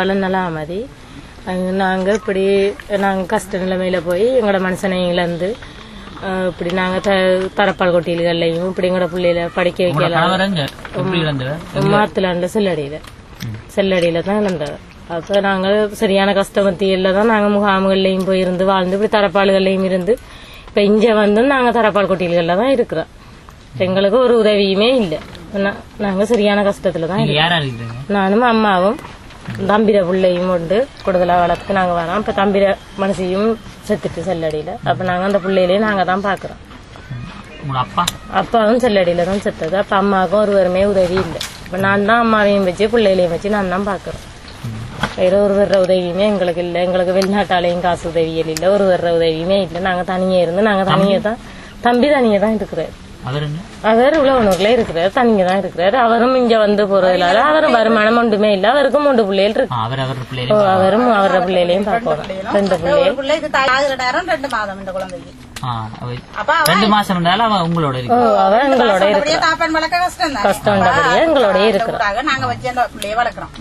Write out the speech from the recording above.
பரவாயில்ல நல்லா மதி நாங்க இப்படி நாங்க கஷ்ட நிலைமையில போய் எங்களோட மனுஷனையில இருந்து இப்படி நாங்க தரப்பால் கொட்டியல்கள்லையும் இப்படி எங்களோட பிள்ளையில படிக்க வைக்கல மாத்துலாண்ட செல்லடியில தான் இழந்தவர். அப்ப நாங்க சரியான கஷ்டமத்தியில தான் நாங்க முகாம்கள்லயும் போயிருந்து வாழ்ந்து இப்படி தரப்பால்கள்லயும் இருந்து இப்ப இங்க வந்து நாங்க தரப்பால் கொட்டியல்கள்ல தான் இருக்கிறோம். எங்களுக்கு ஒரு உதவியுமே இல்ல. நாங்க சரியான கஷ்டத்துலதான் இருக்கோம். நானும் அம்மாவும் தம்பிர பிள்ளையும் கொண்டு கூடுதலா வளர்த்து நாங்க வரோம். இப்ப தம்பிர மனசையும் செத்துட்டு செல்லடியில. அப்ப நாங்க அந்த பிள்ளையிலயும் நாங்க தான் பாக்குறோம். அப்பாவும் செல்லடியில தான் செத்தது. அப்ப அம்மாவுக்கும் ஒருவருமே உதவி இல்லை. இப்ப நான் தான் அம்மாவையும் வச்சு பிள்ளைகளையும் வச்சு நான் தான் பாக்குறேன். வேற ஒரு வர்ற உதவியுமே எங்களுக்கு இல்ல. எங்களுக்கு வெளிநாட்டாலையும் காசு உதவியல் இல்ல, ஒரு வர்ற உதவியுமே இல்ல. நாங்க தனியே இருந்து நாங்க தனியே தான் தம்பி தனியே தான் இருக்கிறாரு. அவர் உழவனூர்ல இருக்கிறாரு, தனிங்க தான் இருக்கிறாரு. அவரும் இங்க வந்து போறதுனால அவரும் வருமானம் ஒன்றுமே இல்ல. அவருக்கும் 3 பிள்ளைகள் இருக்கு. அவரும் அவரோட பிள்ளைகளையும் பாக்கணும். 2 பிள்ளைகள் 2 மாதம் இந்த குழந்தைக்கு 2 மாசம் உங்களோட அவ எங்களோட இருக்கிற கஷ்டம் எங்களோட இருக்கிறோம். நாங்க வச்சு அந்த பிள்ளைய வளர்க்கிறோம்.